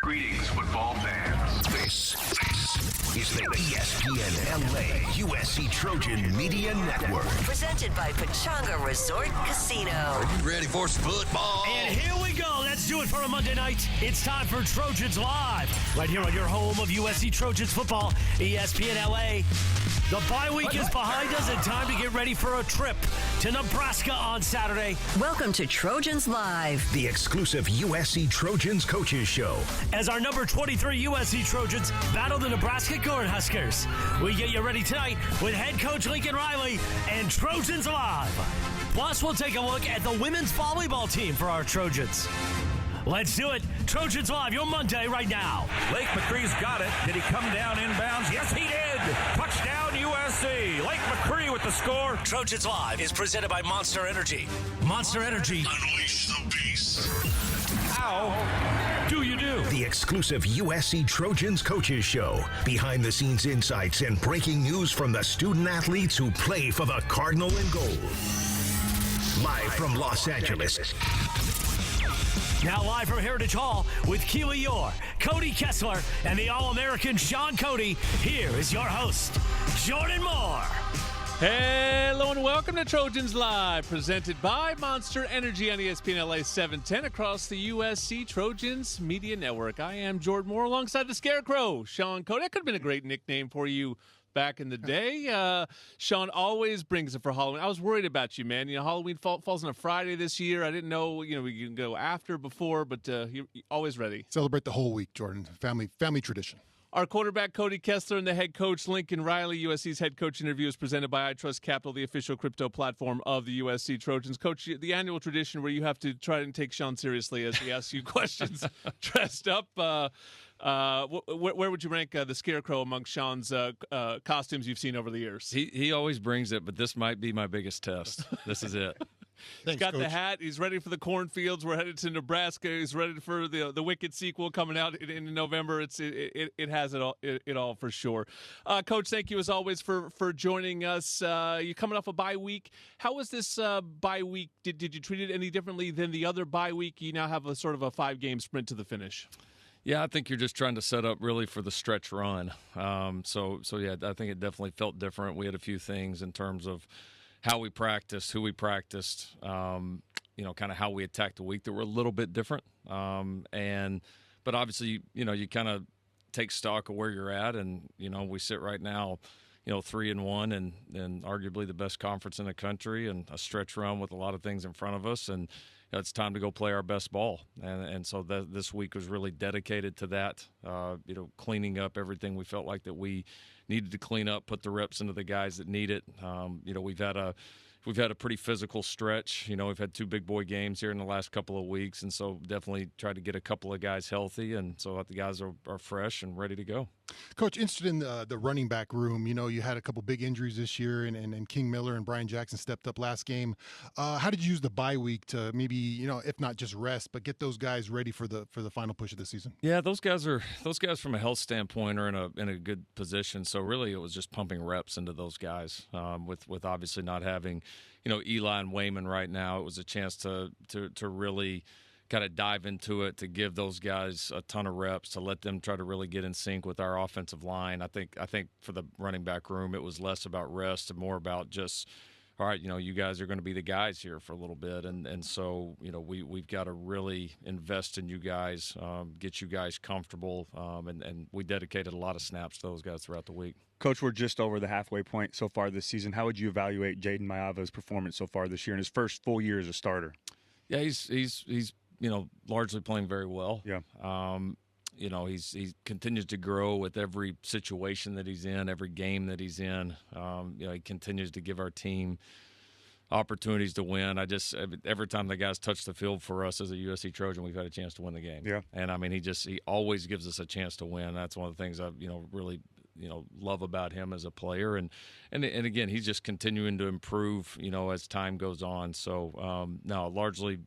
Greetings, football fans. This is the ESPN LA USC Trojan Media Network. Presented by Pechanga Resort Casino. Are you ready for some football? And here we go. Let's do it for a Monday night. It's time for Trojans Live. Right here on your home of USC Trojans football, ESPN LA. The bye week is behind us and time to get ready for a trip to Nebraska on Saturday. Welcome to Trojans Live, The exclusive USC Trojans Coaches Show. As our number 23 USC Trojans battle the Nebraska Cornhuskers. We get you ready tonight with head coach Lincoln Riley and Trojans Live. Plus, we'll take a look at the women's volleyball team for our Trojans. Let's do it. Trojans Live, your Monday right now. Lake McCree's got it. Did he come down inbounds? Yes, he did. Touchdown USC. Lake McCree with the score. Trojans Live is presented by Monster Energy. Monster Energy. Unleash the beast. How do you do? The exclusive USC Trojans Coaches Show. Behind the scenes insights and breaking news from the student athletes who play for the Cardinal and Gold. Live from Los Angeles. Now live from Heritage Hall with Keely Eure, Cody Kessler, and the All-American Shaun Cody, here is your host, Jordan Moore. Hello and welcome to Trojans Live, presented by Monster Energy on ESPN LA 710 across the USC Trojans Media Network. I am Jordan Moore alongside the Scarecrow, Shaun Cody. That could have been a great nickname for you back in the day. Shaun always brings it for Halloween. I was worried about you, man. You know, Halloween falls on a Friday this year. I didn't know, we can go after, before, but you're always ready. Celebrate the whole week, Jordan. Family tradition. Our quarterback, Cody Kessler, and the head coach, Lincoln Riley. USC's head coach interview is presented by I Trust Capital, the official crypto platform of the USC Trojans. Coach, the annual tradition where you have to try and take Shaun seriously as he asks you questions dressed up. Where would you rank the Scarecrow among Shaun's costumes you've seen over the years? He always brings it, but this might be my biggest test. This is it. He's got the hat. He's ready for the cornfields. We're headed to Nebraska. He's ready for the Wicked sequel coming out in November. It has it all for sure. Coach, thank you as always for joining us. You're coming off a bye week. How was this bye week? Did you treat it any differently than the other bye week? You now have a sort of a 5-game sprint to the finish. Yeah, I think you're just trying to set up really for the stretch run. So yeah, I think it definitely felt different. We had a few things in terms of how we practiced, who we practiced, kind of how we attacked the week that were a little bit different. But obviously, you kind of take stock of where you're at, and we sit right now, 3-1, and arguably the best conference in the country, and a stretch run with a lot of things in front of us, and it's time to go play our best ball. And so this week was really dedicated to that, cleaning up everything we felt like that we needed to clean up, put the reps into the guys that need it. We've had a pretty physical stretch. We've had 2 big boy games here in the last couple of weeks, and so definitely tried to get a couple of guys healthy, and so the guys are fresh and ready to go. Coach, interested in the running back room. You had a couple big injuries this year, and King Miller and Brian Jackson stepped up last game. How did you use the bye week to maybe, if not just rest, but get those guys ready for the final push of the season? Yeah, those guys from a health standpoint are in a good position. So really, it was just pumping reps into those guys. With obviously not having, Eli and Wayman right now, it was a chance to really kind of dive into it, to give those guys a ton of reps, to let them try to really get in sync with our offensive line. I think for the running back room, it was less about rest and more about just, all right, you guys are going to be the guys here for a little bit, and so we've got to really invest in you guys, get you guys comfortable, and we dedicated a lot of snaps to those guys throughout the week. Coach, we're just over the halfway point so far this season. How would you evaluate Jaden Mayava's performance so far this year in his first full year as a starter? Yeah, he's largely playing very well. Yeah. He continues to grow with every situation that he's in, every game that he's in. He continues to give our team opportunities to win. Every time the guys touch the field for us as a USC Trojan, we've had a chance to win the game. Yeah. And he always gives us a chance to win. That's one of the things I really love about him as a player. And again, he's just continuing to improve, as time goes on. So largely,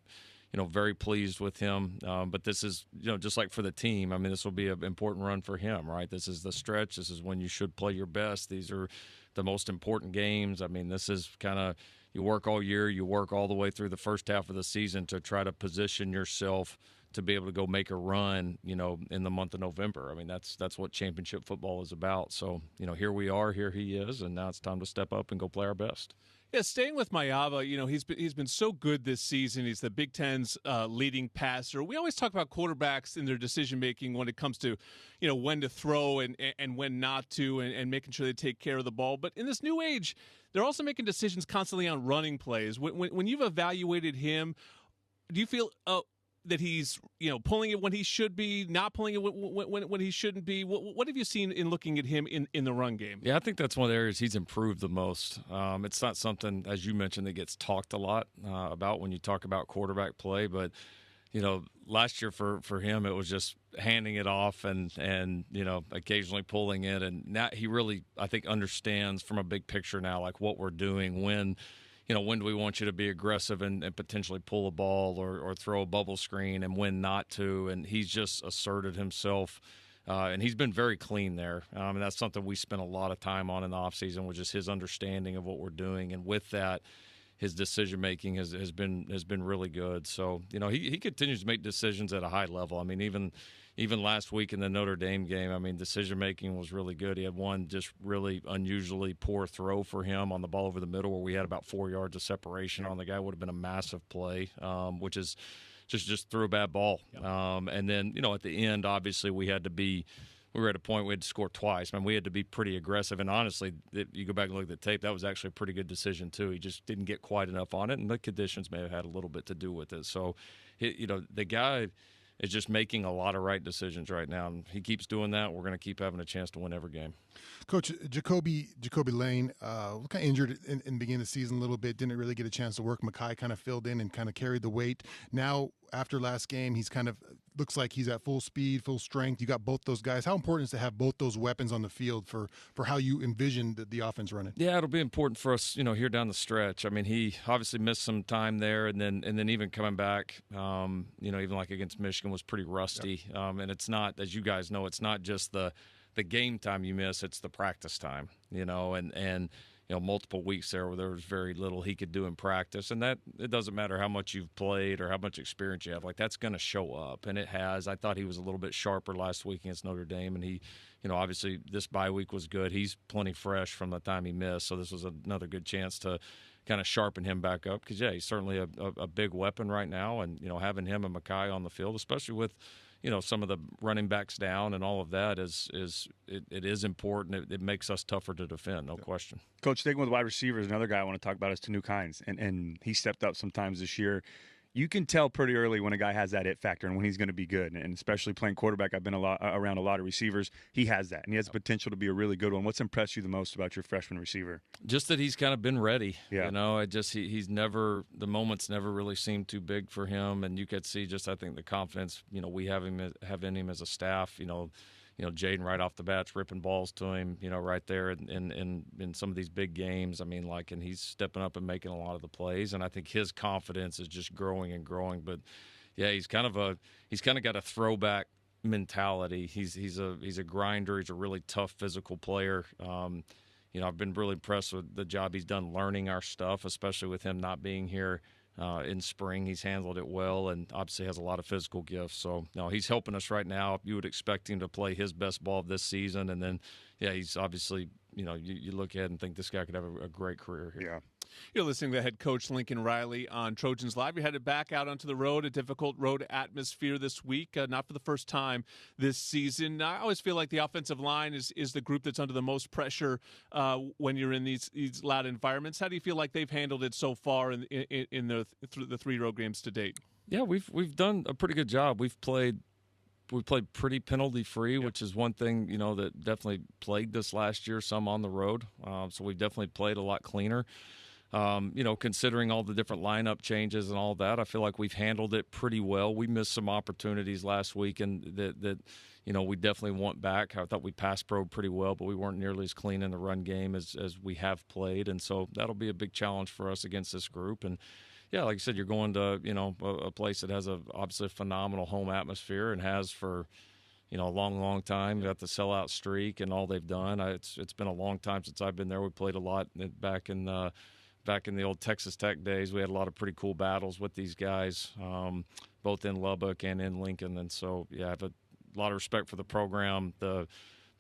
very pleased with him. But this is, just like for the team, this will be an important run for him, right? This is the stretch. This is when you should play your best. These are the most important games. This is kind of, you work all year, you work all the way through the first half of the season to try to position yourself to be able to go make a run, in the month of November. I mean, that's what championship football is about. So, here we are, here he is, and now it's time to step up and go play our best. Yeah, staying with Maeva, he's been so good this season. He's the Big Ten's leading passer. We always talk about quarterbacks in their decision making when it comes to, when to throw and when not to, and making sure they take care of the ball. But in this new age, they're also making decisions constantly on running plays. When you've evaluated him, do you feel that he's pulling it when he should be, not pulling it when he shouldn't be? What have you seen in looking at him in the run game? Yeah, I think that's one of the areas he's improved the most. It's not something, as you mentioned, that gets talked a lot about when you talk about quarterback play. But last year for him, it was just handing it off and occasionally pulling it. And now he really, I think, understands from a big picture now, like what we're doing when do we want you to be aggressive and potentially pull a ball or throw a bubble screen, and when not to. And he's just asserted himself, and he's been very clean there. And that's something we spent a lot of time on in the offseason, was just his understanding of what we're doing. And with that, his decision-making has been really good. So, he continues to make decisions at a high level. I mean, even last week in the Notre Dame game, I mean, decision-making was really good. He had one just really unusually poor throw for him on the ball over the middle where we had about 4 yards of separation on the guy. Would have been a massive play, which is just threw a bad ball. And then, at the end, obviously, we were at a point we had to score twice. I mean, we had to be pretty aggressive. And honestly, if you go back and look at the tape, that was actually a pretty good decision, too. He just didn't get quite enough on it, and the conditions may have had a little bit to do with it. So, the guy is just making a lot of right decisions right now. And he keeps doing that. We're going to keep having a chance to win every game. Coach, Jacoby Lane, kind of injured in the beginning of the season a little bit, didn't really get a chance to work. Makai kind of filled in and kind of carried the weight. Now, after last game, he's kind of looks like he's at full speed, full strength. You got both those guys. How important is to have both those weapons on the field for how you envision the offense running? Yeah, it'll be important for us, here down the stretch. I mean, he obviously missed some time there, and then even coming back, even like against Michigan was pretty rusty. Yep. And it's not, as you guys know, it's not just the game time you miss, it's the practice time, and multiple weeks there where there was very little he could do in practice. And that it doesn't matter how much you've played or how much experience you have. Like, that's going to show up, and it has. I thought he was a little bit sharper last week against Notre Dame, and he, obviously this bye week was good. He's plenty fresh from the time he missed, so this was another good chance to kind of sharpen him back up because, he's certainly a big weapon right now. And, having him and Makai on the field, especially with – some of the running backs down and all of that it is important. It makes us tougher to defend, no question. Coach, sticking with wide receivers, another guy I want to talk about is Tanu Hines, and he stepped up sometimes this year. You can tell pretty early when a guy has that it factor and when he's going to be good. And especially playing quarterback, I've been around a lot of receivers. He has that, and he has the potential to be a really good one. What's impressed you the most about your freshman receiver? Just that he's kind of been ready. Yeah. He's never – the moments never really seemed too big for him. And you could see just, I think, the confidence, we have in him as a staff, Jaden right off the bat's ripping balls to him, right there in some of these big games. I mean, and he's stepping up and making a lot of the plays, and I think his confidence is just growing and growing. But yeah, he's kind of got a throwback mentality. He's a grinder. He's a really tough physical player. I've been really impressed with the job he's done learning our stuff, especially with him not being here. In spring, he's handled it well, and obviously has a lot of physical gifts. So, he's helping us right now. You would expect him to play his best ball of this season, and then, he's obviously, you look ahead and think this guy could have a great career here. Yeah. You're listening to head coach Lincoln Riley on Trojans Live. You're headed back out onto the road, a difficult road atmosphere this week, not for the first time this season. I always feel like the offensive line is the group that's under the most pressure when you're in these loud environments. How do you feel like they've handled it so far in the 3 road games to date? Yeah, we've done a pretty good job. We played pretty penalty-free, yep, which is one thing, that definitely plagued us last year, some on the road. So we've definitely played a lot cleaner. Considering all the different lineup changes and all that, I feel like we've handled it pretty well. We missed some opportunities last week, and that we definitely want back. I thought we pass probed pretty well, but we weren't nearly as clean in the run game as we have played, and so that'll be a big challenge for us against this group. And yeah, like I said, you're going to a place that has obviously a phenomenal home atmosphere and has for a long time. Got the sellout streak and all they've done. It's been a long time since I've been there. We played a lot back in the old Texas Tech days. We had a lot of pretty cool battles with these guys. both in Lubbock and in Lincoln. And so, yeah, I have a lot of respect for the program, the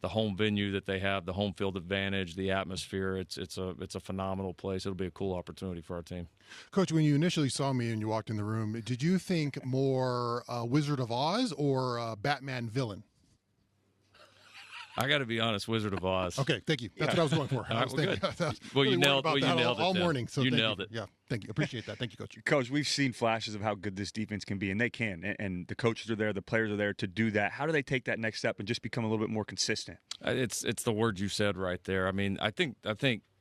home venue that they have, the home field advantage, the atmosphere. It's a phenomenal place. It'll be a cool opportunity for our team. Coach, when you initially saw me and you walked in the room, did you think more Wizard of Oz or Batman villain? I got to be honest, Wizard of Oz. Okay, thank you. That's what I was going for. I was thinking, well, really you nailed about that it all morning. So you thank nailed it. Yeah, thank you. Appreciate that. Thank you, Coach. Coach, we've seen flashes of how good this defense can be, and they can. And the coaches are there, the players are there to do that. How do they take that next step and just become a little bit more consistent? It's the word you said right there. I mean, I think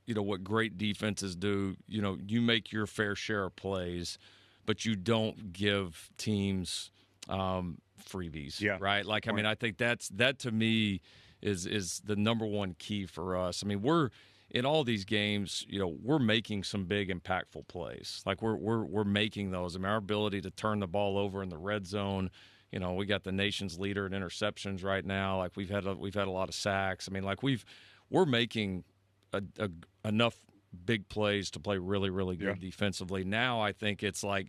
what great defenses do. You make your fair share of plays, but you don't give teams freebies. Yeah. Right. Like, I mean, I think that to me is the number one key for us. I mean, we're in all these games, we're making some big impactful plays. Like we're making those. I mean, our ability to turn the ball over in the red zone, we got the nation's leader in interceptions right now. Like we've had a lot of sacks. I mean, like we're making enough big plays to play really, really good defensively. Now I think it's like,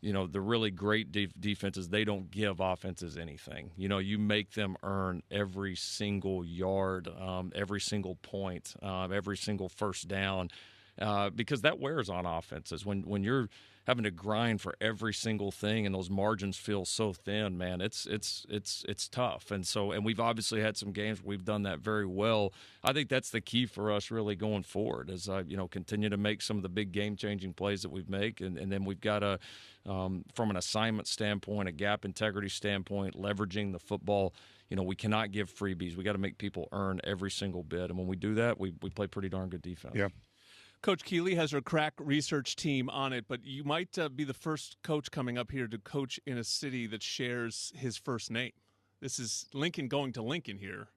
the really great defenses, they don't give offenses anything. You make them earn every single yard, every single point, every single first down, because that wears on offenses. When you're having to grind for every single thing and those margins feel so thin, man, it's tough. And we've obviously had some games where we've done that very well. I think that's the key for us really going forward is, continue to make some of the big game-changing plays that we've made. And then we've got from an assignment standpoint, a gap integrity standpoint, leveraging the football, we cannot give freebies. We got to make people earn every single bit. And when we do that, we play pretty darn good defense. Yeah. Coach Keely has her crack research team on it, but you might be the first coach coming up here to coach in a city that shares his first name. This is Lincoln going to Lincoln here.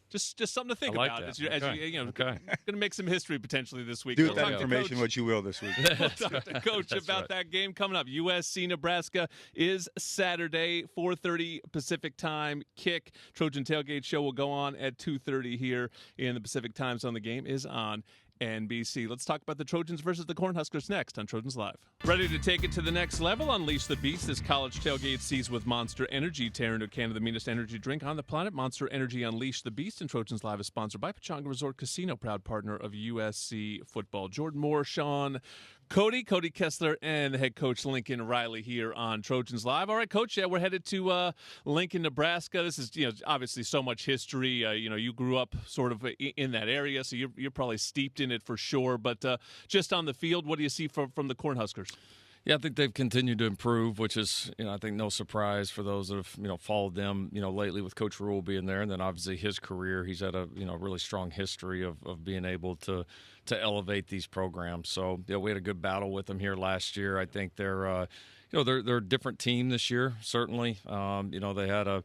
Just something to think about as you're going to make some history potentially this week. Do with that information what you will this week. We'll talk to Coach about that game coming up. USC Nebraska is Saturday, 4:30 Pacific time kick. Trojan Tailgate Show will go on at 2:30 here in the Pacific time zone. The game is on NBC. Let's talk about the Trojans versus the Cornhuskers next on Trojans Live. Ready to take it to the next level? Unleash the beast this college tailgate sees with Monster Energy. Tear into a can of the meanest energy drink on the planet. Monster Energy Unleash the Beast. And Trojans Live is sponsored by Pechanga Resort Casino, proud partner of USC football. Jordan Moore, Shaun Cody Kessler, and the head coach Lincoln Riley here on Trojans Live. All right, Coach, we're headed to Lincoln, Nebraska. This is obviously so much history. You grew up sort of in that area, so you're probably steeped in it for sure. But just on the field, what do you see from the Cornhuskers? Yeah, I think they've continued to improve, which is, I think no surprise for those that have, followed them, lately with Coach Rule being there. And then obviously his career, he's had a, really strong history of being able to elevate these programs. So, we had a good battle with them here last year. I think they're, they're a different team this year, certainly. They had a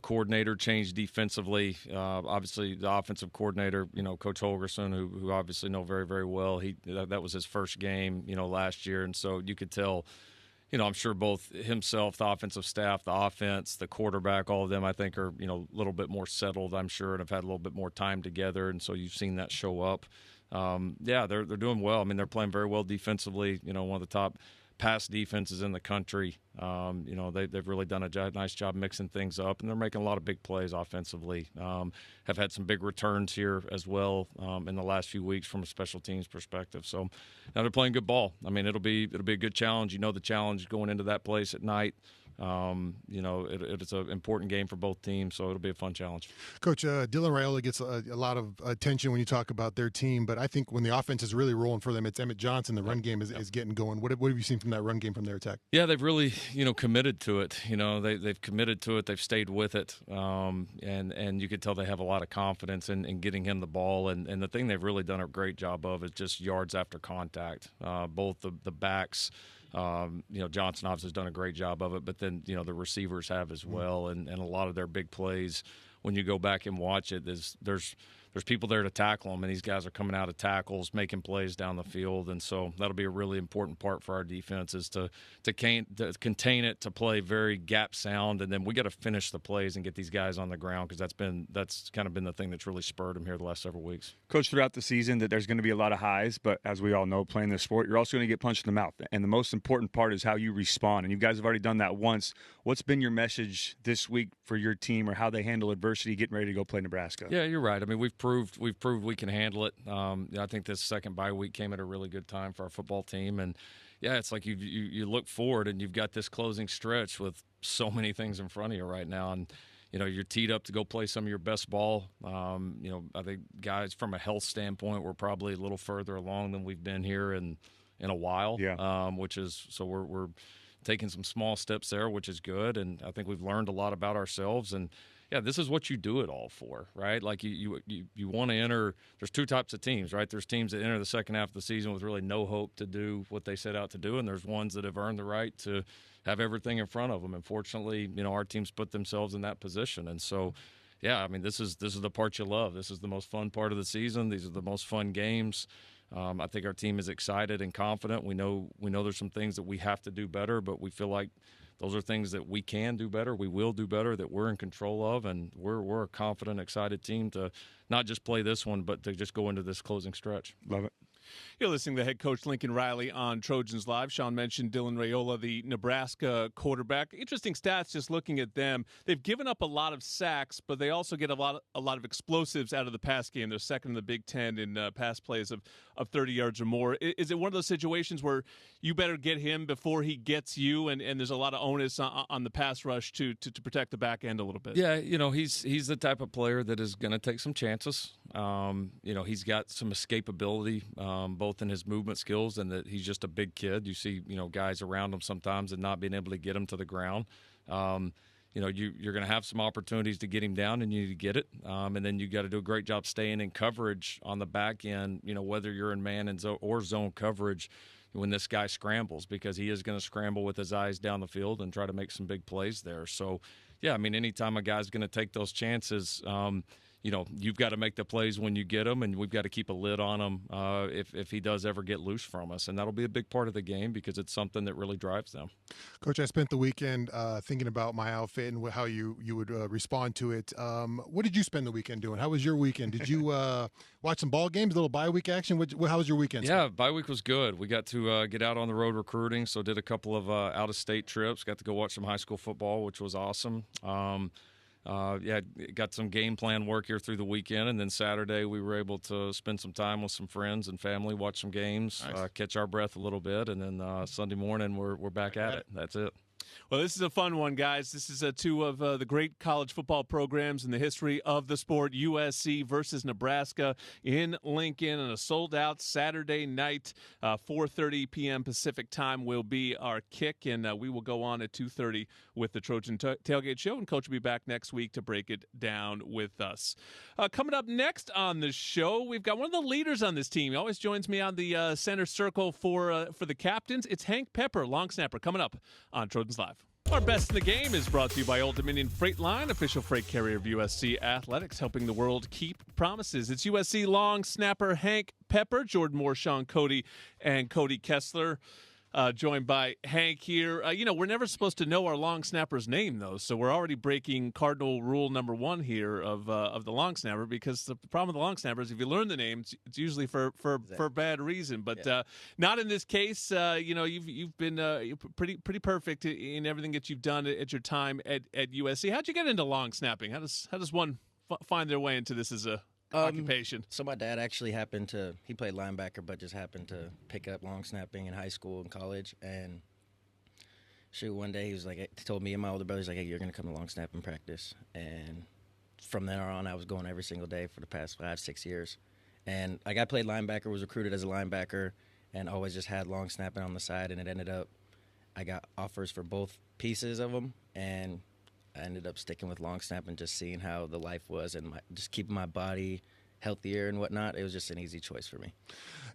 coordinator change defensively. Obviously, the offensive coordinator, Coach Holgerson, who obviously know very, very well. That was his first game, last year, and so you could tell. I'm sure both himself, the offensive staff, the offense, the quarterback, all of them, I think, are a little bit more settled. I'm sure, and have had a little bit more time together, and so you've seen that show up. They're doing well. I mean, they're playing very well defensively. One of the top pass defenses in the country. They've really done a nice job mixing things up, and they're making a lot of big plays offensively. Have had some big returns here as well in the last few weeks from a special teams perspective. So now they're playing good ball. I mean, it'll be a good challenge. The challenge going into that place at night. It's an important game for both teams, so it'll be a fun challenge. Coach, Dylan Raiola gets a lot of attention when you talk about their team, but I think when the offense is really rolling for them, it's Emmett Johnson. The run game is getting going. What have you seen from that run game from their attack? Yeah, they've really, committed to it. They've committed to it. They've stayed with it, and you could tell they have a lot of confidence in getting him the ball. And the thing they've really done a great job of is just yards after contact. Both the backs. Johnson obviously has done a great job of it, but then, the receivers have as well. And a lot of their big plays, when you go back and watch it, there's there's people there to tackle them, and these guys are coming out of tackles, making plays down the field, and so that'll be a really important part for our defense is to contain it, to play very gap sound, and then we got to finish the plays and get these guys on the ground because that's kind of been the thing that's really spurred them here the last several weeks. Coach, throughout the season, that there's going to be a lot of highs, but as we all know, playing this sport, you're also going to get punched in the mouth, and the most important part is how you respond, and you guys have already done that once. What's been your message this week for your team or how they handle adversity getting ready to go play Nebraska? Yeah, you're right. I mean, we've proved we can handle it. I think this second bye week came at a really good time for our football team, and yeah, it's like you look forward and you've got this closing stretch with so many things in front of you right now, and you're teed up to go play some of your best ball. I think guys from a health standpoint, we're probably a little further along than we've been here in a while. Yeah. Which is so we're taking some small steps there, which is good, and I think we've learned a lot about ourselves and. Yeah, this is what you do it all for, right? Like you want to enter. There's two types of teams, right? There's teams that enter the second half of the season with really no hope to do what they set out to do, and there's ones that have earned the right to have everything in front of them. And fortunately, our teams put themselves in that position. And so, yeah, I mean, this is the part you love. This is the most fun part of the season. These are the most fun games. I think our team is excited and confident. We know there's some things that we have to do better, but we feel like those are things that we can do better, we will do better, that we're in control of, and we're a confident, excited team to not just play this one, but to just go into this closing stretch. Love it. You're listening to head coach Lincoln Riley on Trojans Live. Shaun mentioned Dylan Raiola, the Nebraska quarterback. Interesting stats just looking at them. They've given up a lot of sacks, but they also get a lot of explosives out of the pass game. They're second in the Big Ten in pass plays of 30 yards or more. Is it one of those situations where you better get him before he gets you, and there's a lot of onus on the pass rush to protect the back end a little bit? Yeah, he's the type of player that is going to take some chances. He's got some escapability, both in his movement skills and that he's just a big kid. You see, guys around him sometimes and not being able to get him to the ground. You're going to have some opportunities to get him down, and you need to get it. And then you got to do a great job staying in coverage on the back end, whether you're in man and or zone coverage when this guy scrambles, because he is going to scramble with his eyes down the field and try to make some big plays there. So, yeah, I mean, anytime a guy's going to take those chances, you've got to make the plays when you get them, and we've got to keep a lid on him if he does ever get loose from us. And that'll be a big part of the game because it's something that really drives them. Coach, I spent the weekend thinking about my outfit and how you would respond to it. What did you spend the weekend doing? How was your weekend? Did you watch some ball games, a little bye week action? How was your weekend? Yeah, bye week was good. We got to get out on the road recruiting, so did a couple of out-of-state trips. Got to go watch some high school football, which was awesome. Got some game plan work here through the weekend, and then Saturday we were able to spend some time with some friends and family, watch some games, nice. Catch our breath a little bit, and then Sunday morning we're back at it. That's it. Well, this is a fun one, guys. This is two of the great college football programs in the history of the sport. USC versus Nebraska in Lincoln on a sold-out Saturday night. 4:30 p.m. Pacific time will be our kick, and we will go on at 2:30 with the Trojan Tailgate Show, and Coach will be back next week to break it down with us. Coming up next on the show, we've got one of the leaders on this team. He always joins me on the center circle for the captains. It's Hank Pepper, long snapper, coming up on Trojans Live. Our Best in the Game is brought to you by Old Dominion Freight Line, official freight carrier of USC Athletics, helping the world keep promises. It's USC long snapper Hank Pepper, Jordan Moore, Shaun Cody, and Cody Kessler. Joined by Hank here. We're never supposed to know our long snapper's name, though, so we're already breaking cardinal rule number one here of the long snapper, because the problem with the long snapper is if you learn the name, it's usually for bad reason. But not in this case. You've been pretty perfect in everything that you've done at your time at USC. How'd you get into long snapping? How does one find their way into this as a occupation? So my dad actually he played linebacker, but just happened to pick up long snapping in high school and college. And one day he told me and my older brother, he's like, hey, you're going to come to long snapping practice. And from there on, I was going every single day for the past 5-6 years. And I played linebacker, was recruited as a linebacker, and always just had long snapping on the side. And it ended up, I got offers for both pieces of them, and I ended up sticking with long snap and just seeing how the life was and just keeping my body healthier and whatnot. It was just an easy choice for me.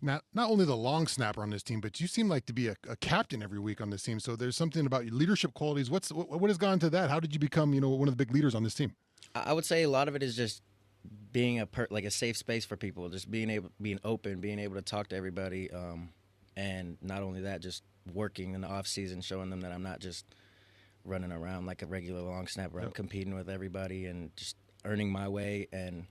Now, not only the long snapper on this team, but you seem like to be a captain every week on this team. So there's something about your leadership qualities. What has gone into that? How did you become one of the big leaders on this team? I would say a lot of it is just being like a safe space for people, just being open, being able to talk to everybody, and not only that, just working in the off season, showing them that I'm not just running around like a regular long snapper. I'm competing with everybody and just earning my way and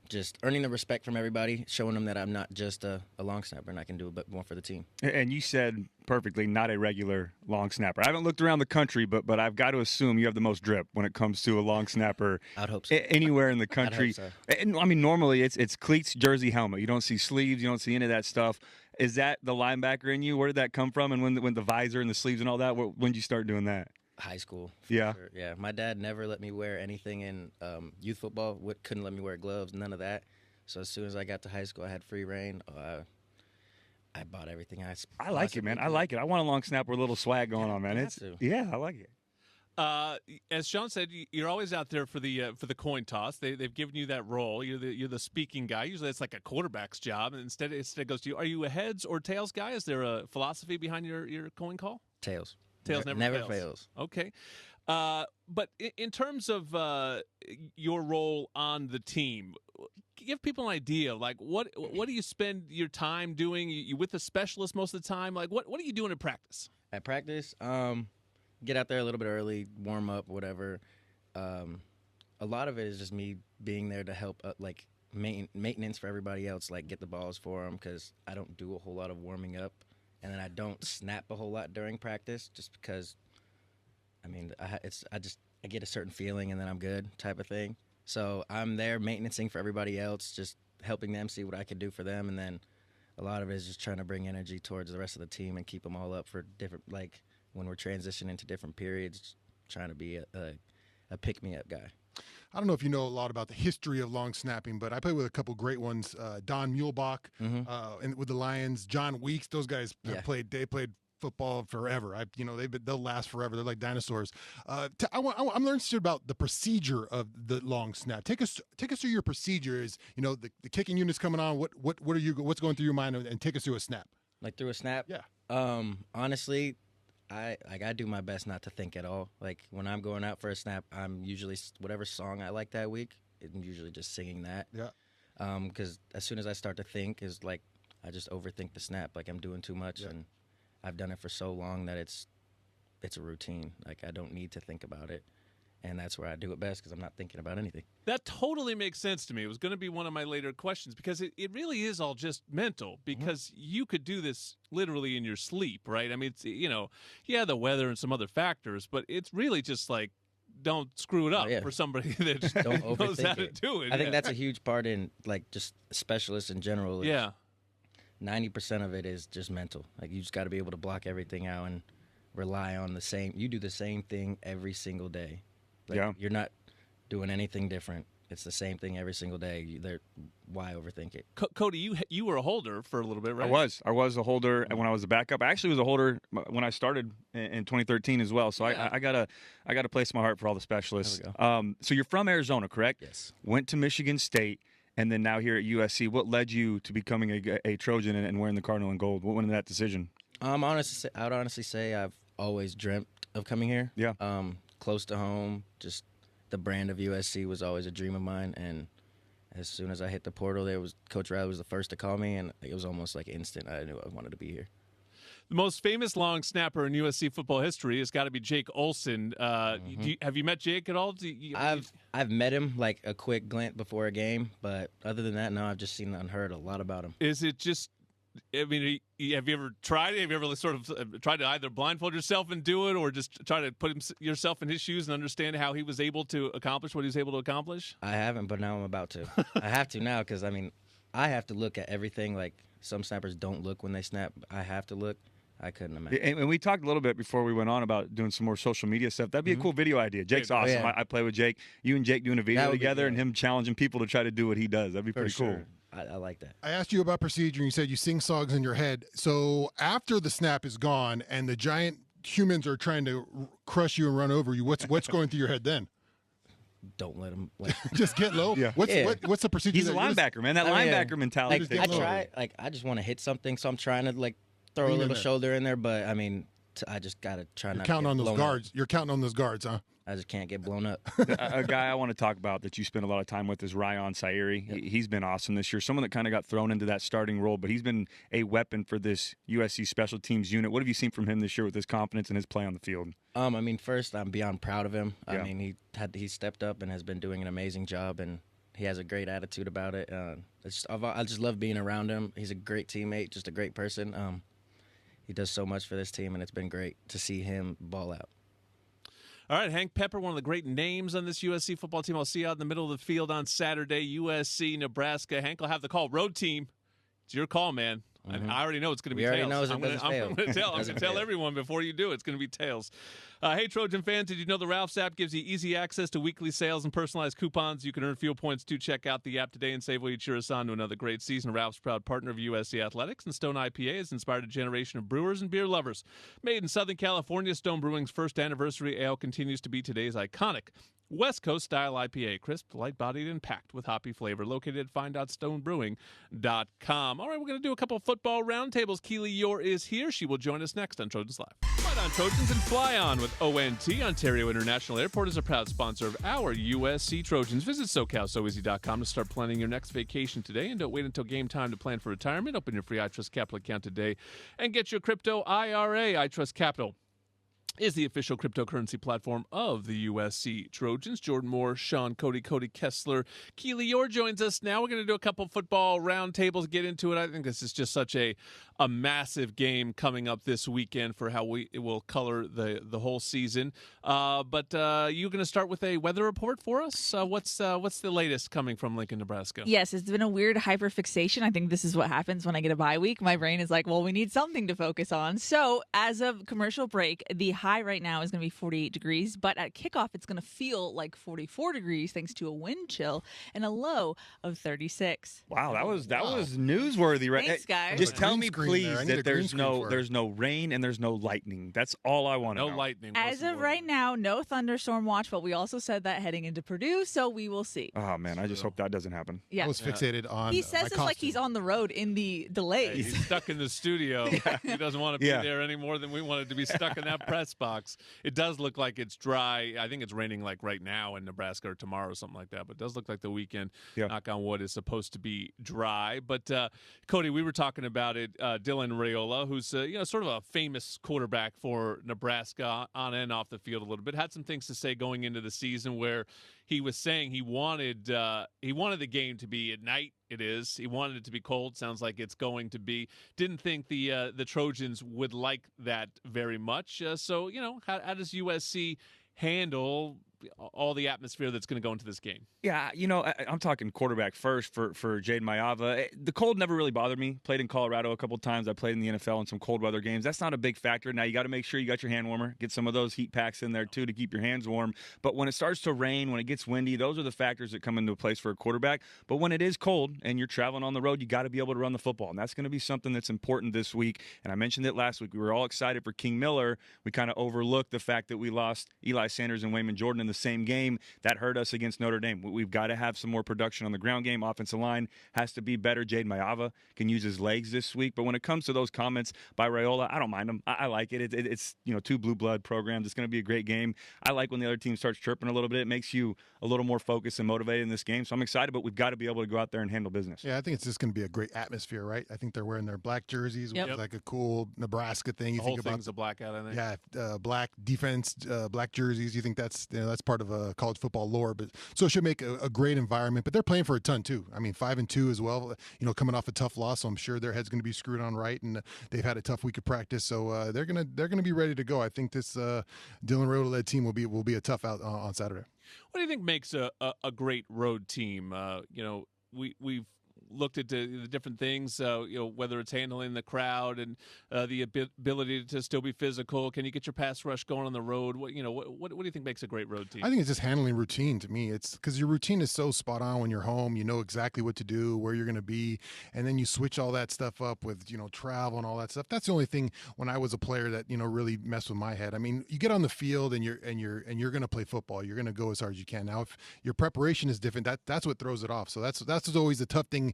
just earning the respect from everybody, showing them that I'm not just a long snapper and I can do a bit more for the team. And you said perfectly, not a regular long snapper. I haven't looked around the country, but I've got to assume you have the most drip when it comes to a long snapper. I'd hope so. Anywhere in the country. I'd hope so. And, I mean, normally it's cleats, jersey, helmet. You don't see sleeves. You don't see any of that stuff. Is that the linebacker in you? Where did that come from? And when the visor and the sleeves and all that, when did you start doing that? High school. Yeah. Sure. Yeah. My dad never let me wear anything in youth football. Couldn't let me wear gloves, none of that. So as soon as I got to high school, I had free reign. I bought everything I like it, man. I like it. I want a long snapper with a little swag going on, man. I like it. As Shaun said, you're always out there for the coin toss. They've given you that role. You're the speaking guy. Usually it's like a quarterback's job, and instead it goes to you. Are you a heads or tails guy? Is there a philosophy behind your coin call? Tails. Tails never fails. Okay. But in terms of your role on the team, give people an idea. Like, what do you spend your time doing? You with the specialist most of the time? Like, what are you doing in practice? At practice, get out there a little bit early, warm up, whatever. A lot of it is just me being there to help, like, maintenance for everybody else, like get the balls for them, because I don't do a whole lot of warming up. And then I don't snap a whole lot during practice just because, I mean, I get a certain feeling and then I'm good type of thing. So I'm there maintaining for everybody else, just helping them see what I can do for them. And then a lot of it is just trying to bring energy towards the rest of the team and keep them all up for different, like when we're transitioning to different periods, trying to be a pick-me-up guy. I don't know if you know a lot about the history of long snapping, but I played with a couple great ones. Don Muehlbach and with the Lions, John Weeks. Those guys have played. They played football forever. They'll last forever. They're like dinosaurs. I'm learning about the procedure of the long snap. Take us through your procedure. Is the kicking unit's coming on. What's going through your mind, and take us through a snap. Like through a snap? Yeah. Honestly, I do my best not to think at all. Like when I'm going out for a snap, I'm usually whatever song I like that week, I'm usually just singing that. Yeah. Because as soon as I start to think, is like I just overthink the snap. Like I'm doing too much, and I've done it for so long that it's a routine. Like I don't need to think about it. And that's where I do it best because I'm not thinking about anything. That totally makes sense to me. It was going to be one of my later questions because it really is all just mental, because you could do this literally in your sleep, right? I mean, it's, the weather and some other factors, but it's really just like, don't screw it up for somebody that just don't knows how to it. do it. I think that's a huge part in like just specialists in general. 90% of it is just mental. Like you just got to be able to block everything out and rely on you do the same thing every single day. Like, you're not doing anything different. It's the same thing every single day. Why overthink it? Cody, you were a holder for a little bit, right? I was a holder when I was a backup. I actually was a holder when I started in 2013 as well. So I gotta place my heart for all the specialists. So you're from Arizona, correct? Yes. Went to Michigan State, and then now here at USC. What led you to becoming a Trojan and wearing the Cardinal and gold? What went into that decision? I would honestly say I've always dreamt of coming here. Yeah. Close to home, just the brand of USC was always a dream of mine. And as soon as I hit the portal, Coach Riley was the first to call me, and it was almost like instant. I knew I wanted to be here. The most famous long snapper in USC football history has got to be Jake Olson. Have you met Jake at all? I've met him like a quick glance before a game, but other than that, no, I've just seen and heard a lot about him. Is it just? I mean, have you ever tried it? Have you ever sort of tried to either blindfold yourself and do it, or just try to put yourself in his shoes and understand how he was able to accomplish what he was able to accomplish? I haven't, but now I'm about to. I have to now because, I mean, I have to look at everything. Like some snappers don't look when they snap. I have to look. I couldn't imagine. And we talked a little bit before we went on about doing some more social media stuff. That'd be a cool video idea. Jake's awesome. Oh, yeah. I play with Jake. You and Jake doing a video together and him challenging people to try to do what he does. That'd be pretty cool. I like that. I asked you about procedure, and you said you sing songs in your head. So after the snap is gone and the giant humans are trying to crush you and run over you, what's going through your head then? Don't let them. Just get low. Yeah. What's the procedure? He's a linebacker, man. That linebacker mentality. I just want to hit something, so I'm trying to throw a little shoulder in there. But I mean, I just gotta try not. You're counting on those guards. You're counting on those guards, huh? I just can't get blown up. A guy I want to talk about that you spend a lot of time with is Ryan Sairi. Yep. He's been awesome this year. Someone that kind of got thrown into that starting role, but he's been a weapon for this USC special teams unit. What have you seen from him this year with his confidence and his play on the field? I mean, first, I'm beyond proud of him. Yeah. I mean, he stepped up and has been doing an amazing job, and he has a great attitude about it. I just love being around him. He's a great teammate, just a great person. He does so much for this team, and it's been great to see him ball out. All right, Hank Pepper, one of the great names on this USC football team. I'll see you out in the middle of the field on Saturday, USC, Nebraska. Hank will have the call. Road team, it's your call, man. Mm-hmm. I already know it's going to be We already tails. know it's I'm gonna going to tell everyone before you do it. It's going to be tails. Hey, Trojan fans, did you know the Ralph's app gives you easy access to weekly sales and personalized coupons? You can earn fuel points to check out the app today and save while you cheer us on to another great season. Ralph's, proud partner of USC Athletics, and Stone IPA has inspired a generation of brewers and beer lovers. Made in Southern California, Stone Brewing's first anniversary ale continues to be today's iconic West Coast style IPA, crisp, light-bodied, and packed with hoppy flavor. Located at find.stonebrewing.com. All right, we're going to do a couple of football roundtables. Keely Eure is here. She will join us next on Trojans Live. Right on Trojans and Fly On with ONT. Ontario International Airport is a proud sponsor of our USC Trojans. Visit SoCalSoEasy.com to start planning your next vacation today, and don't wait until game time to plan for retirement. Open your free iTrust Capital account today and get your crypto IRA. iTrust Capital is the official cryptocurrency platform of the USC Trojans. Jordan Moore, Shaun Cody, Cody Kessler, Keely Eure joins us now. We're going to do a couple football roundtables, get into it. I think this is just such a massive game coming up this weekend for how it will color the whole season. But you're going to start with a weather report for us. What's the latest coming from Lincoln, Nebraska? Yes, it's been a weird hyperfixation. I think this is what happens when I get a bye week. My brain is like, well, we need something to focus on. So as of commercial break, the high right now is going to be 48 degrees, but at kickoff, it's going to feel like 44 degrees thanks to a wind chill and a low of 36. Wow, that was newsworthy, right? Thanks, guys. Just tell me, Green please, there. I need that a green there's screen no rain and there's no lightning. That's all I want to know. No lightning. As of right now, no thunderstorm watch, but we also said that heading into Purdue, so we will see. Oh, man, I just hope that doesn't happen. Yeah. I was fixated on He says my it's like costume. he's on the road in the delays. He's stuck in the studio. He doesn't want to be there any more than we wanted to be stuck in that press box. It does look like it's dry. I think it's raining like right now in Nebraska or tomorrow or something like that. But it does look like the weekend, knock on wood, is supposed to be dry. But Cody, we were talking about it. Dylan Raiola, who's sort of a famous quarterback for Nebraska on and off the field a little bit, had some things to say going into the season where he was saying he wanted the game to be at night. It is. He wanted it to be cold. Sounds like it's going to be. Didn't think the Trojans would like that very much. So how does USC handle all the atmosphere that's going to go into this game? Yeah, I'm talking quarterback first for Jade Mayava. The cold never really bothered me. Played in Colorado a couple times. I played in the NFL in some cold weather games. That's not a big factor. Now, you got to make sure you got your hand warmer. Get some of those heat packs in there, too, to keep your hands warm. But when it starts to rain, when it gets windy, those are the factors that come into place for a quarterback. But when it is cold and you're traveling on the road, you got to be able to run the football. And that's going to be something that's important this week. And I mentioned it last week. We were all excited for King Miller. We kind of overlooked the fact that we lost Eli Sanders and Wayman Jordan in the same game. That hurt us against Notre Dame. We've got to have some more production on the ground game. Offensive line has to be better. Jade Mayava can use his legs this week. But when it comes to those comments by Raiola, I don't mind them. I like it. It's two blue blood programs. It's going to be a great game. I like when the other team starts chirping a little bit. It makes you a little more focused and motivated in this game. So I'm excited, but we've got to be able to go out there and handle business. Yeah, I think it's just going to be a great atmosphere, right? I think they're wearing their black jerseys, which is like a cool Nebraska thing. The whole thing's a blackout, I think. Yeah, black defense, black jerseys. You think that's part of college football lore, but so it should make a great environment. But they're playing for a ton too. I mean, 5-2 as well. Coming off a tough loss, so I'm sure their head's going to be screwed on right, and they've had a tough week of practice, so they're gonna be ready to go. I think this Dylan Raiola led team will be a tough out on Saturday. What do you think makes a great road team? We've looked at the different things, whether it's handling the crowd and the ability to still be physical. Can you get your pass rush going on the road? What do you think makes a great road team? I think it's just handling routine to me. It's because your routine is so spot on when you're home. You know exactly what to do, where you're going to be, and then you switch all that stuff up with travel and all that stuff. That's the only thing when I was a player that really messed with my head. I mean, you get on the field and you're going to play football. You're going to go as hard as you can. Now, if your preparation is different, that's what throws it off. So that's always the tough thing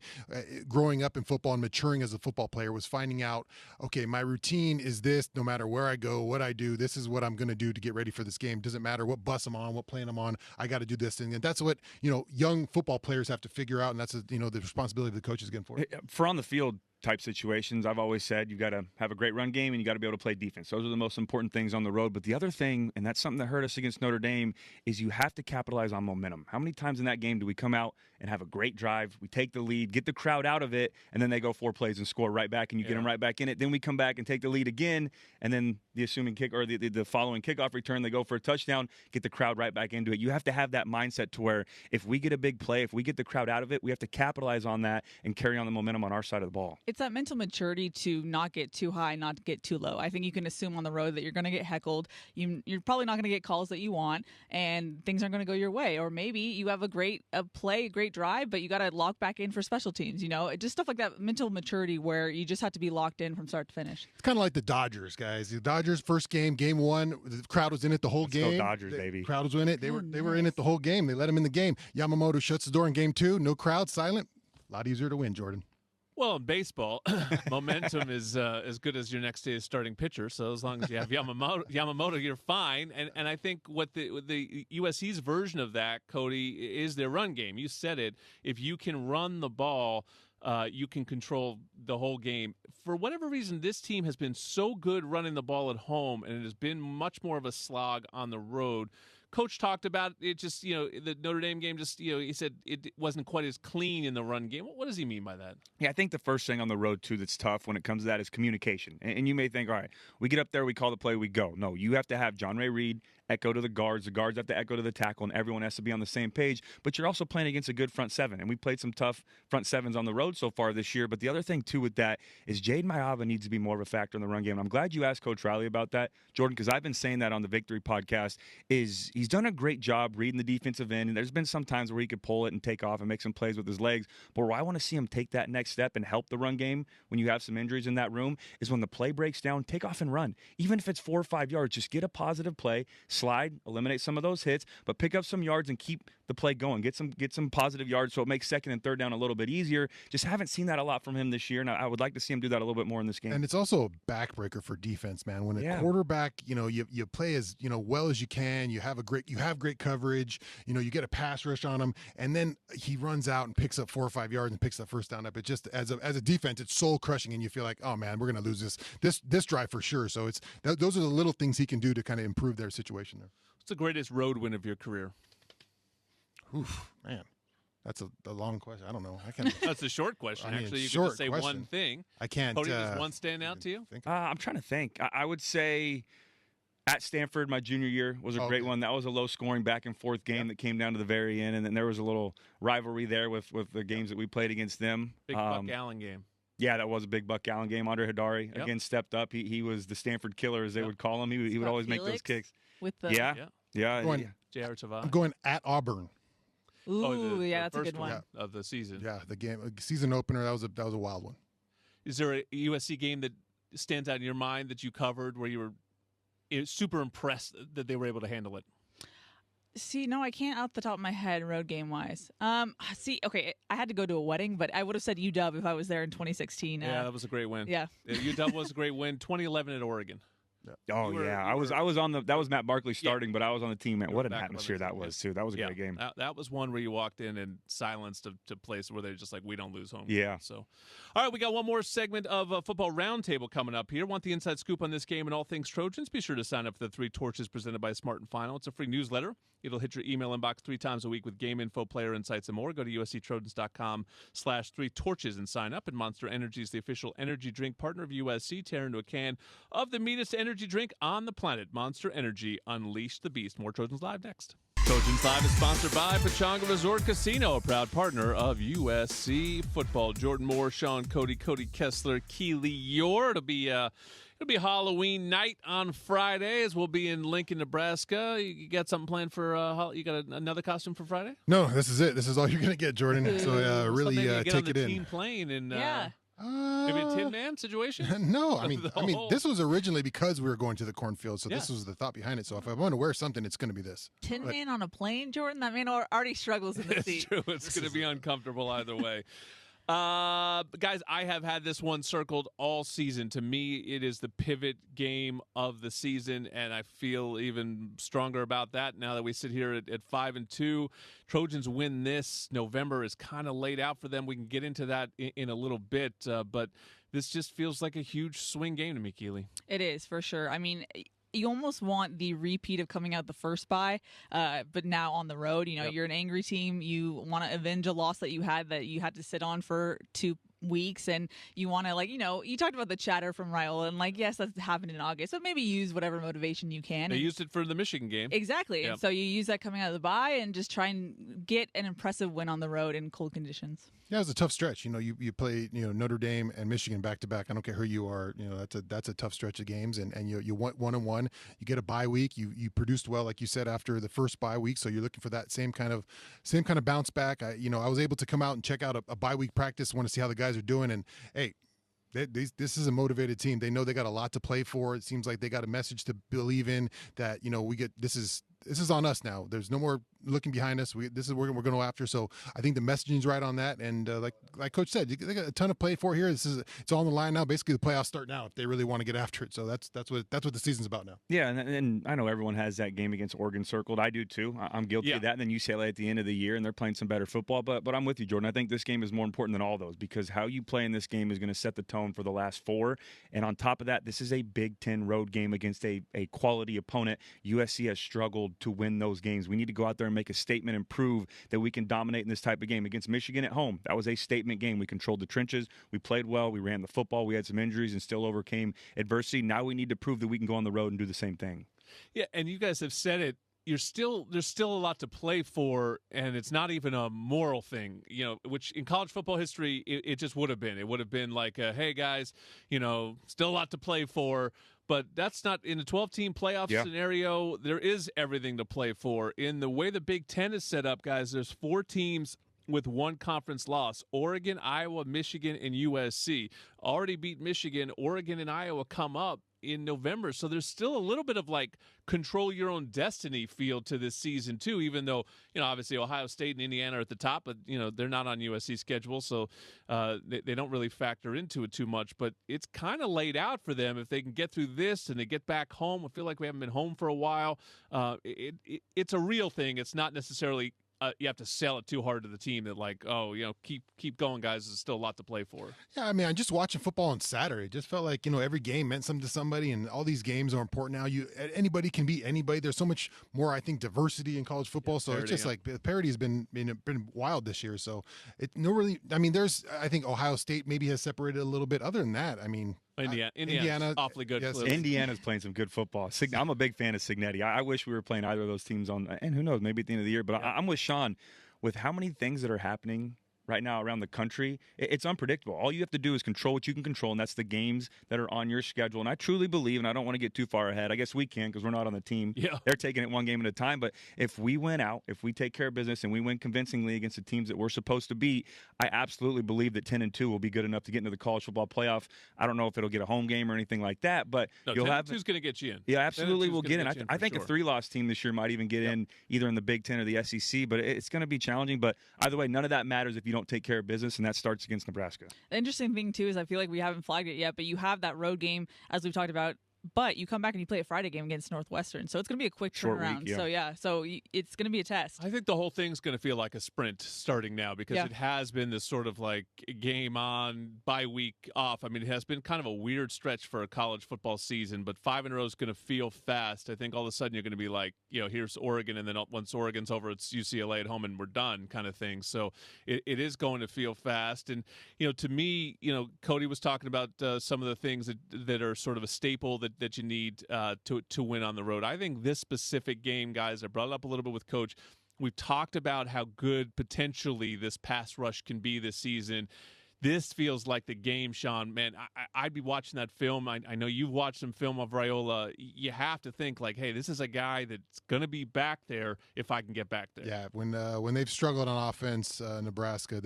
growing up in football and maturing as a football player was finding out, okay, my routine is this. No matter where I go, what I do, this is what I'm going to do to get ready for this game. Doesn't matter what bus I'm on, what plane I'm on. I got to do this, and that's what young football players have to figure out, and that's the responsibility of the coaches again for it. For on the field type situations, I've always said you got to have a great run game and you got to be able to play defense. Those are the most important things on the road. But the other thing, and that's something that hurt us against Notre Dame, is you have to capitalize on momentum. How many times in that game do we come out and have a great drive, we take the lead, get the crowd out of it, and then they go 4 plays and score right back, and you get them right back in it. Then we come back and take the lead again, and then the assuming kick or the following kickoff return, they go for a touchdown, get the crowd right back into it. You have to have that mindset to where if we get a big play, if we get the crowd out of it, we have to capitalize on that and carry on the momentum on our side of the ball. It's that mental maturity to not get too high, not to get too low. I think you can assume on the road that you're going to get heckled. You're probably not going to get calls that you want, and things aren't going to go your way. Or maybe you have a great play, great drive, but you got to lock back in for special teams. Just stuff like that mental maturity where you just have to be locked in from start to finish. It's kind of like the Dodgers, guys. The Dodgers first game 1, the crowd was in it the whole game. Go Dodgers, baby. Crowd was in it. They were in it the whole game. They let them in the game. Yamamoto shuts the door in game 2. No crowd, silent. A lot easier to win, Jordan. Well, in baseball, momentum is as good as your next day's starting pitcher. So as long as you have Yamamoto, you're fine. And I think what the USC's version of that, Cody, is their run game. You said it. If you can run the ball, you can control the whole game. For whatever reason, this team has been so good running the ball at home, and it has been much more of a slog on the road. Coach talked about it just, the Notre Dame game, just, he said it wasn't quite as clean in the run game. What does he mean by that? Yeah, I think the first thing on the road, too, that's tough when it comes to that is communication. And you may think, all right, we get up there, we call the play, we go. No, you have to have John Ray Reed echo to the guards have to echo to the tackle, and everyone has to be on the same page. But you're also playing against a good front seven, and we played some tough front sevens on the road so far this year. But the other thing, too, with that is Jaden Mayava needs to be more of a factor in the run game. And I'm glad you asked Coach Riley about that, Jordan, because I've been saying that on the Victory podcast, is he's done a great job reading the defensive end, and there's been some times where he could pull it and take off and make some plays with his legs. But where I want to see him take that next step and help the run game when you have some injuries in that room is when the play breaks down, take off and run. Even if it's 4 or 5 yards, just get a positive play, slide, eliminate some of those hits, but pick up some yards and keep the play going. Get some positive yards so it makes second and third down a little bit easier. Just haven't seen that a lot from him this year, and I would like to see him do that a little bit more in this game. And it's also a backbreaker for defense, man. When a quarterback, you play as well as you can. You have great coverage. You get a pass rush on him, and then he runs out and picks up 4 or 5 yards and picks that first down up. It just as a defense, it's soul crushing, and you feel like, oh man, we're going to lose this drive for sure. So those are the little things he can do to kind of improve their situation there. What's the greatest road win of your career? Oof, man. That's a long question. I don't know. I can't. That's a short question. Actually, you can just say one thing. I can't. Cody, does one stand out to you? I'm trying to think. I would say at Stanford, my junior year was a great one. That was a low-scoring back-and-forth game that came down to the very end, and then there was a little rivalry there with the games that we played against them. Big Buck Allen game. Yeah, that was a big Buck Allen game. Andre Hidari again stepped up. He was the Stanford killer, as they would call him. He would always make those kicks. With the J.R. Tavai. I'm going at Auburn. Ooh, that's a good one of the season. Yeah, the game season opener. That was a wild one. Is there a USC game that stands out in your mind that you covered where you were super impressed that they were able to handle it? See, no, I can't off the top of my head, road game wise. Okay, I had to go to a wedding, but I would have said UW if I was there in 2016. Yeah, that was a great win. Yeah, UW was a great win. 2011 at Oregon. I was on the. That was Matt Barkley starting, but I was on the team. Man, what an atmosphere that was too. That was a great game. That was one where you walked in and silenced to place where they're just like, we don't lose home. Yeah. So, all right, we got one more segment of Football Roundtable coming up here. Want the inside scoop on this game and all things Trojans? Be sure to sign up for the 3 Torches presented by Smart and Final. It's a free newsletter. It'll hit your email inbox 3 times a week with game info, player insights, and more. Go to usctrojans.com/3torches and sign up. And Monster Energy is the official energy drink partner of USC. Tear into a can of the meanest energy drink on the planet. Monster Energy, unleash the beast. More Trojans Live next. Trojans Live is sponsored by Pechanga Resort Casino, a proud partner of USC football. Jordan Moore, Shaun Cody, Cody Kessler, Keely Eure. It'll be Halloween night on Friday as we'll be in Lincoln, Nebraska. You got something planned for you got another costume for Friday? No, this is it. This is all you're going to get, Jordan. So really get take on the it in. Team plane and maybe a Tin Man situation? No, I mean this was originally because we were going to the cornfield, so this was the thought behind it. So if I want to wear something, it's going to be this. Tin Man on a plane, Jordan? That man already struggles in the seat. It's true. It's going to be uncomfortable either way. Guys, I have had this one circled all season. To me, it is the pivot game of the season, and I feel even stronger about that now that we sit here at 5-2. Trojans win this. November is kind of laid out for them. We can get into that in a little bit, but this just feels like a huge swing game to me, Keely. It is, for sure. I mean, you almost want the repeat of coming out the first bye, but now on the road. You know, You're an angry team. You want to avenge a loss that you had to sit on for 2 weeks, and you want to, you talked about the chatter from Raiola, and yes, that's happened in August, so maybe use whatever motivation you can. They used it for the Michigan game. Exactly. Yep. And so you use that coming out of the bye and just try and get an impressive win on the road in cold conditions. Yeah, it was a tough stretch. You play Notre Dame and Michigan back to back. I don't care who you are. That's a tough stretch of games, and you went 1-1. You get a bye week. You produced well, like you said, after the first bye week. So you're looking for that same kind of bounce back. I was able to come out and check out a bye week practice. Want to see how the guys are doing, and hey. This is a motivated team. They know they got a lot to play for. It seems like they got a message to believe in. That we get this is on us now. There's no more looking behind us. This is what we're going to go after. So I think the messaging's right on that. And like Coach said, they got a ton of play for here. It's all on the line now. Basically, the playoffs start now if they really want to get after it. So that's what the season's about now. Yeah, and I know everyone has that game against Oregon circled. I do too. I'm guilty of that. And then UCLA at the end of the year, and they're playing some better football. But I'm with you, Jordan. I think this game is more important than all those because how you play in this game is going to set the tone for the last 4. And on top of that, this is a Big Ten road game against a quality opponent. USC has struggled to win those games. We need to go out there and make a statement and prove that we can dominate in this type of game. Against Michigan at home, that was a statement game. We controlled the trenches. We played well. We ran the football. We had some injuries and still overcame adversity. Now we need to prove that we can go on the road and do the same thing. Yeah, and you guys have said it. There's still a lot to play for, and it's not even a moral thing, which in college football history, it just would have been. It would have been like, hey, guys, still a lot to play for. But that's not in a 12-team playoff scenario. There is everything to play for. In the way the Big Ten is set up, guys, there's 4 teams with 1 conference loss. Oregon, Iowa, Michigan, and USC. Already beat Michigan. Oregon and Iowa come up in November. So there's still a little bit of control your own destiny feel to this season too, even though, obviously Ohio State and Indiana are at the top, but they're not on USC's schedule. So they don't really factor into it too much, but it's kind of laid out for them. If they can get through this and they get back home, I feel like we haven't been home for a while. It's a real thing. It's not necessarily you have to sell it too hard to the team that keep going, guys. There's still a lot to play for. Yeah, I mean, I'm just watching football on Saturday. It just felt like, every game meant something to somebody, and all these games are important now. Anybody can beat anybody. There's so much more, I think, diversity in college football. So parity, it's just the parity has been wild this year. So there's, I think Ohio State maybe has separated a little bit. Other than that, I mean, Indiana's awfully good. Yes, Indiana's playing some good football. I'm a big fan of Cignetti. I wish we were playing either of those teams and who knows, maybe at the end of the year. But I'm with Shaun with how many things that are happening right now around the country. It's unpredictable. All you have to do is control what you can control, and that's the games that are on your schedule. And I truly believe, and I don't want to get too far ahead. I guess we can because we're not on the team. Yeah. They're taking it one game at a time. But if we win out, if we take care of business and we win convincingly against the teams that we're supposed to beat, I absolutely believe that 10-2 will be good enough to get into the college football playoff. I don't know if it'll get a home game or anything like that, but you'll have 10-2's going to get you in. Yeah, absolutely, we'll get in. I think a 3-loss team this year might even get in either in the Big Ten or the SEC, but it's going to be challenging. But either way, none of that matters if you don't take care of business. And that starts against Nebraska. The interesting thing, too, is I feel like we haven't flagged it yet, but you have that road game, as we've talked about, but you come back and you play a Friday game against Northwestern. So it's going to be a quick turnaround. So it's going to be a test. I think the whole thing's going to feel like a sprint starting now because it has been this sort of game on, bye week off. I mean, it has been kind of a weird stretch for a college football season, but 5 in a row is going to feel fast. I think all of a sudden you're going to be here's Oregon, and then once Oregon's over, it's UCLA at home and we're done kind of thing. So it is going to feel fast. And, to me, Cody was talking about some of the things that are sort of a staple that you need to win on the road. I think this specific game, guys, I brought it up a little bit with Coach. We've talked about how good potentially this pass rush can be this season. this feels like the game, Shaun. Man, I'd be watching that film. I know you've watched some film of Raiola. You have to think like, hey, this is a guy that's going to be back there if I can get back there. Yeah, when they've struggled on offense, Nebraska,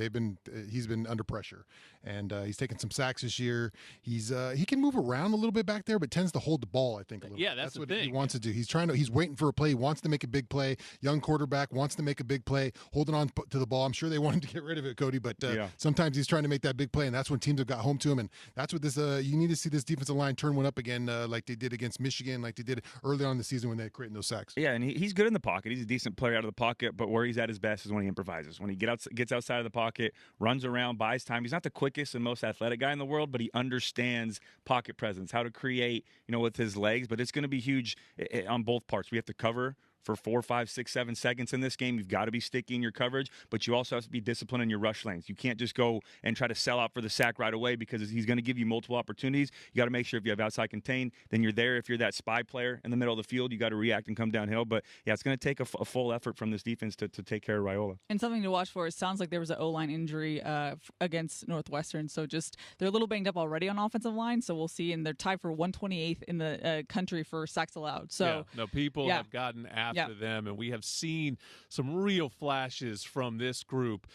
he's been under pressure, and he's taken some sacks this year. He can move around a little bit back there, but tends to hold the ball, I think, a little bit. That's what thing. He wants to do. He's waiting for a play. He wants to make a big play. Young quarterback wants to make a big play, holding on to the ball. I'm sure they want him to get rid of it, Cody, but sometimes he's trying to make that big play, and that's when teams have got home to him. And that's what this you need to see this defensive line turn one up again, like they did against Michigan, like they did early on in the season when they were creating those sacks. Yeah, and he's good in the pocket. He's a decent player out of the pocket, but where he's at his best is when he improvises. When he gets outside of the pocket, runs around, buys time. He's not the quickest and most athletic guy in the world, but he understands pocket presence, how to create, with his legs. But it's going to be huge on both parts. We have to cover for 4, 5, 6, 7 seconds in this game. You've got to be sticky in your coverage, but you also have to be disciplined in your rush lanes. You can't just go and try to sell out for the sack right away because he's going to give you multiple opportunities. You got to make sure if you have outside contain, then you're there. If you're that spy player in the middle of the field, you got to react and come downhill. But yeah, it's going to take a full effort from this defense to take care of Raiola. And something to watch for, it sounds like there was an O-line injury against Northwestern, so just they're a little banged up already on offensive line, so we'll see. And they're tied for 128th in the country for sacks allowed. So people have gotten after them, and we have seen some real flashes from this group.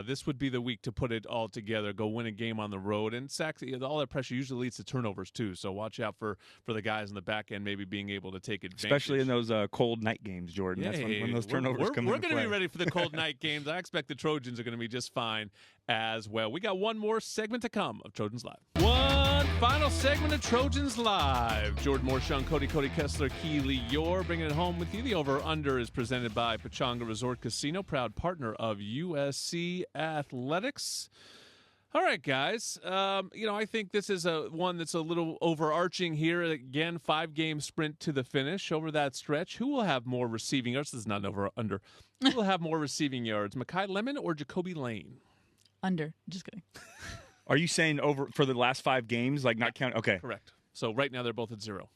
This would be the week to put it all together, go win a game on the road. And sacks, all that pressure usually leads to turnovers too, so watch out for the guys in the back end maybe being able to take advantage. Especially in those cold night games, Jordan. That's when those turnovers come into play. We're going to be ready for the cold night games. I expect the Trojans are going to be just fine as well. We got one more segment to come of Trojans Live. One final segment of Trojans Live. Jordan Moore, Shaun Cody, Cody Kessler, Keely Eure bringing it home with you. The over-under is presented by Pechanga Resort Casino, proud partner of USC Athletics. All right, guys. I think this is one that's a little overarching here. Again, 5-game sprint to the finish. Over that stretch, who will have more receiving yards? This is not over-under. Who will have more receiving yards, Makai Lemon or Jacoby Lane? Under. Just kidding. Are you saying over for the last 5 games, like not count? Okay. Correct. So right now they're both at 0.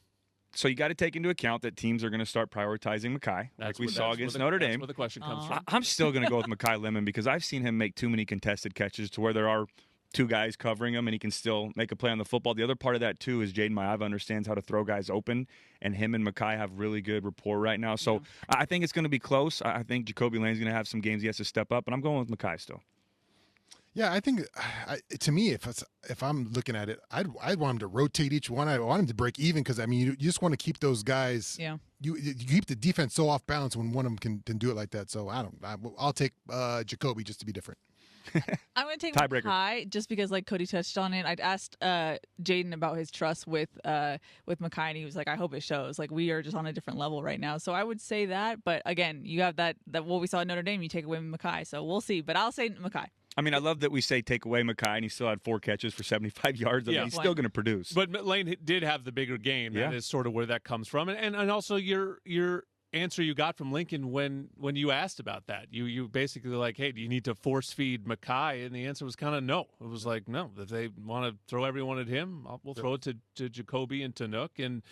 So you got to take into account that teams are going to start prioritizing Makai, like we saw against Notre Dame. That's where the question comes from. I'm still going to go with Makai Lemon because I've seen him make too many contested catches to where there are 2 guys covering him and he can still make a play on the football. The other part of that, too, is Jaden Maiava understands how to throw guys open, and him and Makai have really good rapport right now. So I think it's going to be close. I think Jacoby Lane's going to have some games he has to step up, and I'm going with Makai still. Yeah, I think to me, if I'm looking at it, I'd want him to rotate each one. I want him to break even because you just want to keep those guys. Yeah. You keep the defense so off balance when one of them can do it like that. So I'll take Jacoby just to be different. I'm going to take Tiebreaker. Makai just because, like Cody touched on it. I'd asked Jaden about his trust with Makai, and he was like, "I hope it shows. Like we are just on a different level right now." So I would say that. But again, you have that what we saw at Notre Dame. You take away Makai, so we'll see. But I'll say Makai. I mean, I love that we say take away Makai, and he still had 4 catches for 75 yards. I mean, he's still going to produce. But Lane did have the bigger game. That is sort of where that comes from. And also your answer you got from Lincoln when you asked about that. You basically like, hey, do you need to force feed Makai? And the answer was kind of no. It was like, no, if they want to throw everyone at him, we'll throw it to Jacoby and to Nook. And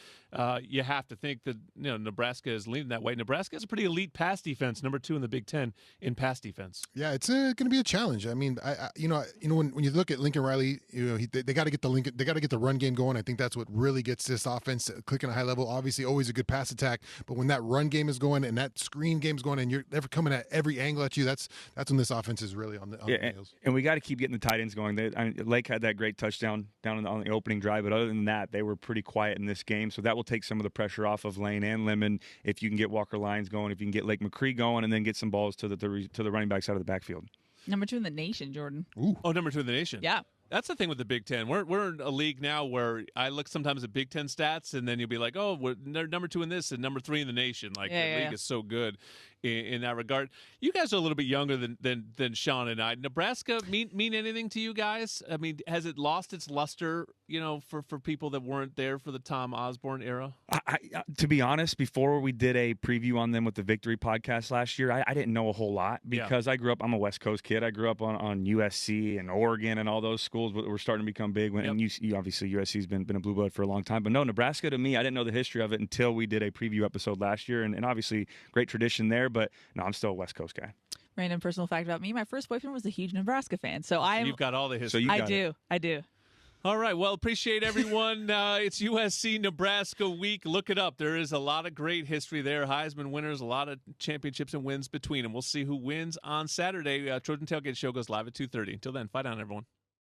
you have to think that Nebraska is leaning that way. Nebraska has a pretty elite pass defense, number 2 in the Big Ten in pass defense. Yeah, it's going to be a challenge. I mean, when you look at Lincoln Riley, they got to get the run game going. I think that's what really gets this offense clicking at a high level. Obviously, always a good pass attack, but when that run game is going and that screen game is going and you're ever coming at every angle at you, that's when this offense is really on the heels. And we got to keep getting the tight ends going. Lake had that great touchdown down on the opening drive, but other than that, they were pretty quiet in this game. So that will take some of the pressure off of Lane and Lemon if you can get Walker Lyons going, if you can get Lake McCree going, and then get some balls to the running back side of the backfield. Number 2 in the nation, Jordan. Ooh. Oh, number 2 in the nation. Yeah. That's the thing with the Big Ten. We're in a league now where I look sometimes at Big Ten stats, and then you'll be like, oh, we're number 2 in this and number 3 in the nation. Like the league is so good in that regard. You guys are a little bit younger than Shaun and I. Nebraska mean anything to you guys? I mean, has it lost its luster? For people that weren't there for the Tom Osborne era. To be honest, before we did a preview on them with the Victory podcast last year, I didn't know a whole lot because I grew up. I'm a West Coast kid. I grew up on USC and Oregon and all those schools were starting to become big. And obviously USC's been a blue blood for a long time. But no, Nebraska to me, I didn't know the history of it until we did a preview episode last year. And obviously great tradition there. But no, I'm still a West Coast guy. Random personal fact about me: my first boyfriend was a huge Nebraska fan. So You've got all the history. So I do. All right. Well, appreciate everyone. It's USC Nebraska week. Look it up. There is a lot of great history there. Heisman winners, a lot of championships and wins between them. We'll see who wins on Saturday. Trojan Tailgate Show goes live at 2:30. Until then, fight on, everyone.